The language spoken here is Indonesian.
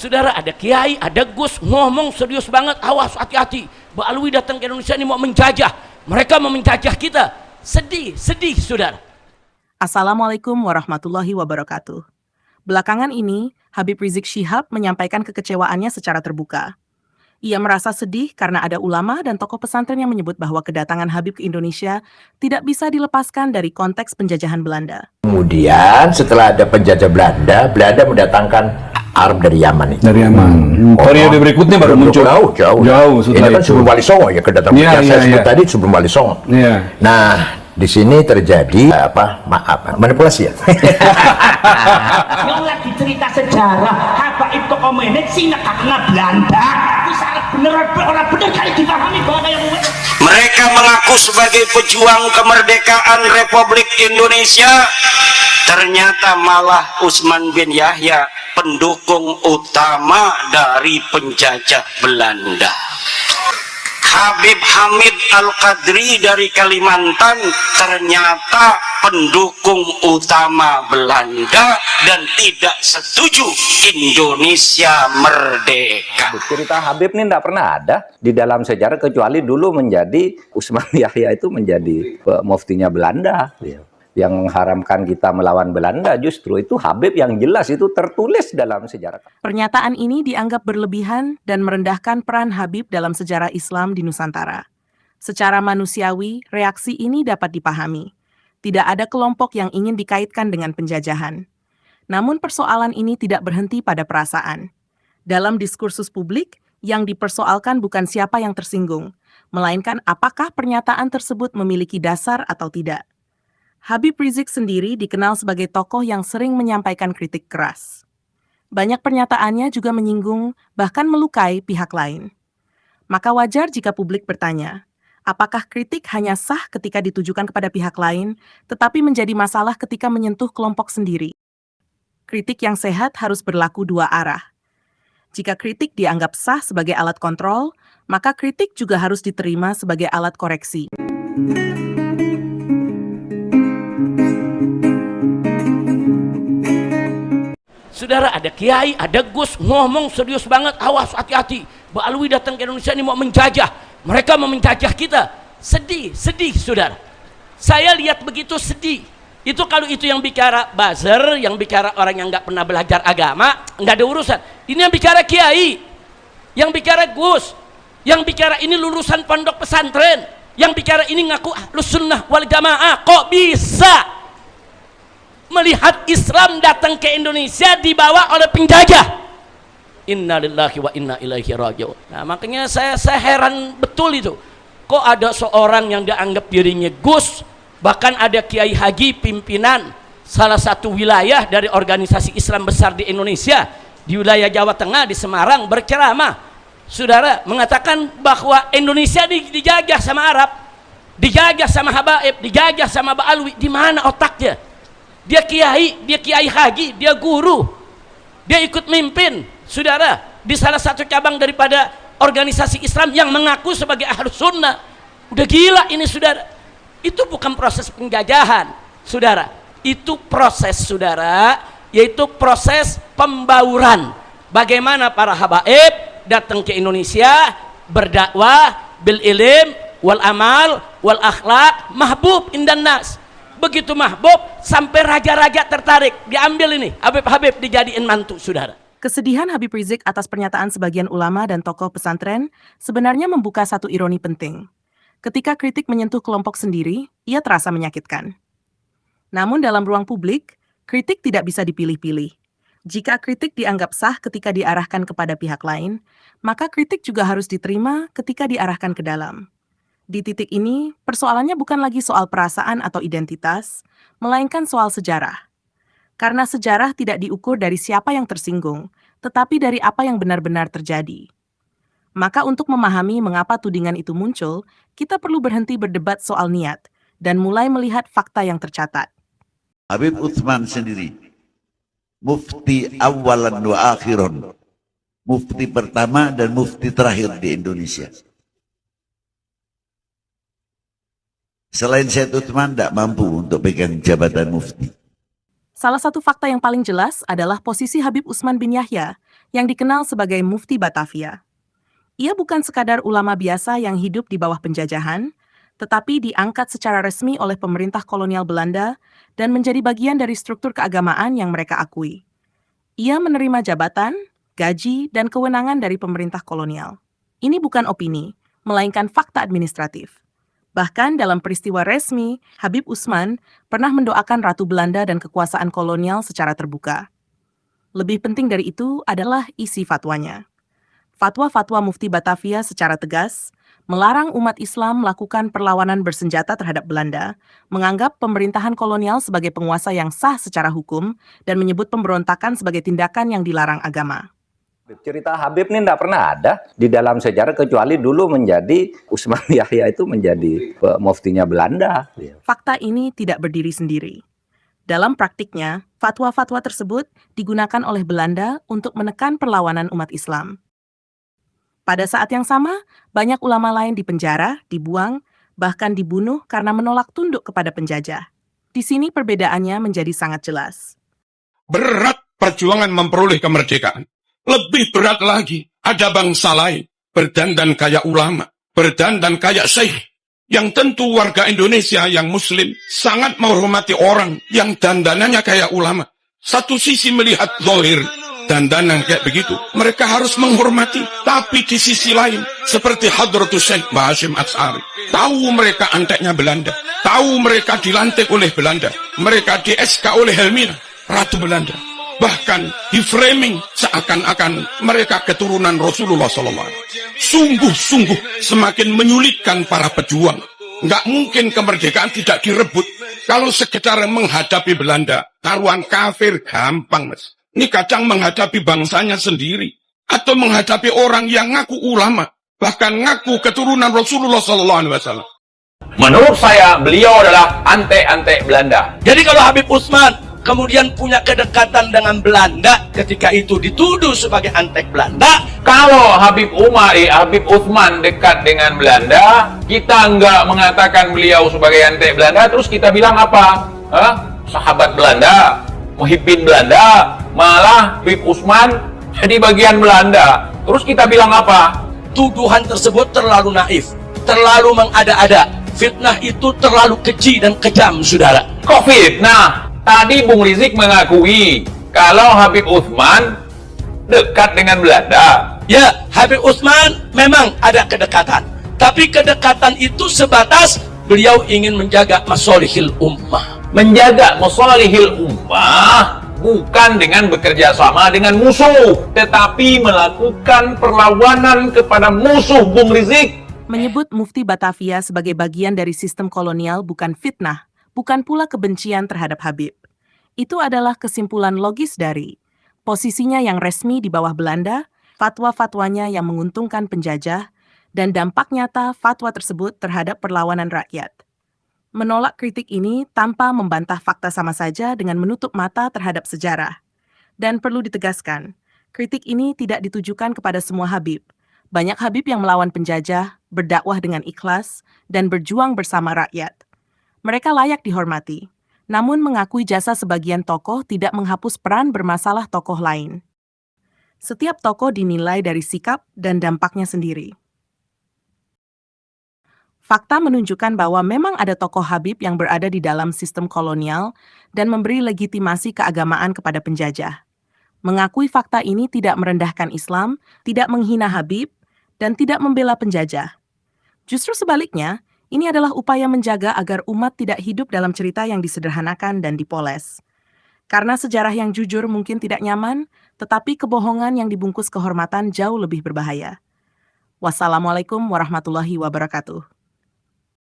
Saudara, ada kiai, ada gus ngomong serius banget, awas hati-hati, Mbak Alwi datang ke Indonesia ini mau menjajah, mereka mau menjajah kita. Sedih saudara. Assalamualaikum warahmatullahi wabarakatuh. Belakangan ini, Habib Rizik Syihab menyampaikan kekecewaannya secara terbuka. Ia merasa sedih karena ada ulama dan tokoh pesantren yang menyebut bahwa kedatangan Habib ke Indonesia tidak bisa dilepaskan dari konteks penjajahan Belanda. Kemudian setelah ada penjajah Belanda, Belanda mendatangkan Arab dari Yaman itu. Dari Yaman. Periode berikutnya baru muncul. Jauh ini kan sebelum Wali Songo ya, kedatangan yang saya sebut tadi sebelum Wali Songo. Nah, di sini terjadi manipulasi ya. Yang lagi cerita sejarah apa itu komunis sih karena Belanda itu salah bener orang bener kali dipahami bahwa kayak mereka mengaku sebagai pejuang kemerdekaan Republik Indonesia, ternyata malah Utsman bin Yahya pendukung utama dari penjajah Belanda. Habib Hamid Al-Qadri dari Kalimantan ternyata pendukung utama Belanda dan tidak setuju Indonesia merdeka. Cerita Habib ini tidak pernah ada di dalam sejarah kecuali dulu menjadi Utsman Yahya itu menjadi muftinya Belanda. Yang mengharamkan kita melawan Belanda justru itu Habib yang jelas itu tertulis dalam sejarah. Pernyataan ini dianggap berlebihan dan merendahkan peran Habib dalam sejarah Islam di Nusantara. Secara manusiawi, reaksi ini dapat dipahami. Tidak ada kelompok yang ingin dikaitkan dengan penjajahan. Namun persoalan ini tidak berhenti pada perasaan. Dalam diskursus publik, yang dipersoalkan bukan siapa yang tersinggung, melainkan apakah pernyataan tersebut memiliki dasar atau tidak. Habib Rizik sendiri dikenal sebagai tokoh yang sering menyampaikan kritik keras. Banyak pernyataannya juga menyinggung, bahkan melukai pihak lain. Maka wajar jika publik bertanya, apakah kritik hanya sah ketika ditujukan kepada pihak lain, tetapi menjadi masalah ketika menyentuh kelompok sendiri? Kritik yang sehat harus berlaku dua arah. Jika kritik dianggap sah sebagai alat kontrol, maka kritik juga harus diterima sebagai alat koreksi. Saudara, ada kiai, ada gus ngomong serius banget, awas hati-hati, Mbak Alwi datang ke Indonesia ini mau menjajah, mereka mau menjajah kita. Sedih saudara. Saya lihat begitu sedih. Itu kalau itu yang bicara buzzer, yang bicara orang yang nggak pernah belajar agama, nggak ada urusan. Ini yang bicara kiai, yang bicara gus, yang bicara ini lulusan pondok pesantren, yang bicara ini ngaku ahlus sunnah wal jamaah. Kok bisa melihat Islam datang ke Indonesia dibawa oleh penjajah? Innalillahi wa inna ilaihi raji'un. Nah, makanya saya heran betul itu. Kok ada seorang yang dianggap dirinya gus, bahkan ada kiai haji pimpinan salah satu wilayah dari organisasi Islam besar di Indonesia, di wilayah Jawa Tengah, di Semarang, berceramah, saudara, mengatakan bahwa Indonesia dijajah sama Arab, dijajah sama Habaib, dijajah sama Mbak Alwi. Di mana otaknya? Dia kiai haji, dia guru, dia ikut mimpin, saudara, di salah satu cabang daripada organisasi Islam yang mengaku sebagai ahlus sunnah. Udah gila ini, saudara. Itu bukan proses penjajahan, saudara. Itu proses, saudara, yaitu proses pembauran. Bagaimana para habaib datang ke Indonesia berdakwah bil ilim wal amal wal akhlak mahbub indan nas. Begitu mahbub sampai raja-raja tertarik, diambil ini Habib dijadiin mantu, saudara. Kesedihan Habib Rizik atas pernyataan sebagian ulama dan tokoh pesantren sebenarnya membuka satu ironi penting. Ketika kritik menyentuh kelompok sendiri, ia terasa menyakitkan. Namun dalam ruang publik, kritik tidak bisa dipilih-pilih. Jika kritik dianggap sah ketika diarahkan kepada pihak lain, maka kritik juga harus diterima ketika diarahkan ke dalam. Di titik ini, persoalannya bukan lagi soal perasaan atau identitas, melainkan soal sejarah. Karena sejarah tidak diukur dari siapa yang tersinggung, tetapi dari apa yang benar-benar terjadi. Maka untuk memahami mengapa tudingan itu muncul, kita perlu berhenti berdebat soal niat, dan mulai melihat fakta yang tercatat. Habib Utsman sendiri, mufti awalan wa akhiron, mufti pertama dan mufti terakhir di Indonesia. Selain Syed Utsman tidak mampu untuk pegang jabatan mufti. Salah satu fakta yang paling jelas adalah posisi Habib Utsman bin Yahya yang dikenal sebagai Mufti Batavia. Ia bukan sekadar ulama biasa yang hidup di bawah penjajahan, tetapi diangkat secara resmi oleh pemerintah kolonial Belanda dan menjadi bagian dari struktur keagamaan yang mereka akui. Ia menerima jabatan, gaji, dan kewenangan dari pemerintah kolonial. Ini bukan opini, melainkan fakta administratif. Bahkan dalam peristiwa resmi, Habib Utsman pernah mendoakan Ratu Belanda dan kekuasaan kolonial secara terbuka. Lebih penting dari itu adalah isi fatwanya. Fatwa-fatwa Mufti Batavia secara tegas melarang umat Islam melakukan perlawanan bersenjata terhadap Belanda, menganggap pemerintahan kolonial sebagai penguasa yang sah secara hukum, dan menyebut pemberontakan sebagai tindakan yang dilarang agama. Cerita Habib ini tidak pernah ada di dalam sejarah, kecuali dulu menjadi Utsman Yahya itu menjadi muftinya Belanda. Fakta ini tidak berdiri sendiri. Dalam praktiknya, fatwa-fatwa tersebut digunakan oleh Belanda untuk menekan perlawanan umat Islam. Pada saat yang sama, banyak ulama lain dipenjara, dibuang, bahkan dibunuh karena menolak tunduk kepada penjajah. Di sini perbedaannya menjadi sangat jelas. Berat perjuangan memperoleh kemerdekaan. Lebih berat lagi, ada bangsa lain berdandan kayak ulama, berdandan kayak syekh. Yang tentu warga Indonesia yang muslim sangat menghormati orang yang dandanannya kayak ulama. Satu sisi melihat zahir, dandanan kayak begitu, mereka harus menghormati. Tapi di sisi lain, seperti Hadratus Syekh Mbah Hashim Asy'ari, tahu mereka anteknya Belanda, tahu mereka dilantik oleh Belanda, mereka di SK oleh Helmina, Ratu Belanda. Bahkan di framing seakan-akan mereka keturunan Rasulullah SAW. Sungguh-sungguh semakin menyulitkan para pejuang. Nggak mungkin kemerdekaan tidak direbut. Kalau sekedar menghadapi Belanda, taruhan kafir gampang, Mas. Ini kadang menghadapi bangsanya sendiri. Atau menghadapi orang yang ngaku ulama. Bahkan ngaku keturunan Rasulullah SAW. Menurut saya, beliau adalah antek-antek Belanda. Jadi kalau Habib Utsman kemudian punya kedekatan dengan Belanda ketika itu dituduh sebagai antek Belanda. Kalau Habib Utsman dekat dengan Belanda, kita enggak mengatakan beliau sebagai antek Belanda, terus kita bilang apa? Sahabat Belanda, muhibbin Belanda, malah Habib Utsman di bagian Belanda. Terus kita bilang apa? Tuduhan tersebut terlalu naif, terlalu mengada-ada. Fitnah itu terlalu keji dan kejam, saudara. Kok fitnah? Tadi Bung Rizik mengakui kalau Habib Utsman dekat dengan Belanda. Ya, Habib Utsman memang ada kedekatan. Tapi kedekatan itu sebatas beliau ingin menjaga masolihil ummah. Menjaga masolihil ummah bukan dengan bekerja sama dengan musuh, tetapi melakukan perlawanan kepada musuh. Bung Rizik menyebut Mufti Batavia sebagai bagian dari sistem kolonial bukan fitnah, bukan pula kebencian terhadap Habib. Itu adalah kesimpulan logis dari posisinya yang resmi di bawah Belanda, fatwa-fatwanya yang menguntungkan penjajah, dan dampak nyata fatwa tersebut terhadap perlawanan rakyat. Menolak kritik ini tanpa membantah fakta sama saja dengan menutup mata terhadap sejarah. Dan perlu ditegaskan, kritik ini tidak ditujukan kepada semua Habib. Banyak Habib yang melawan penjajah, berdakwah dengan ikhlas, dan berjuang bersama rakyat. Mereka layak dihormati, namun mengakui jasa sebagian tokoh tidak menghapus peran bermasalah tokoh lain. Setiap tokoh dinilai dari sikap dan dampaknya sendiri. Fakta menunjukkan bahwa memang ada tokoh Habib yang berada di dalam sistem kolonial dan memberi legitimasi keagamaan kepada penjajah. Mengakui fakta ini tidak merendahkan Islam, tidak menghina Habib, dan tidak membela penjajah. Justru sebaliknya, ini adalah upaya menjaga agar umat tidak hidup dalam cerita yang disederhanakan dan dipoles. Karena sejarah yang jujur mungkin tidak nyaman, tetapi kebohongan yang dibungkus kehormatan jauh lebih berbahaya. Wassalamualaikum warahmatullahi wabarakatuh.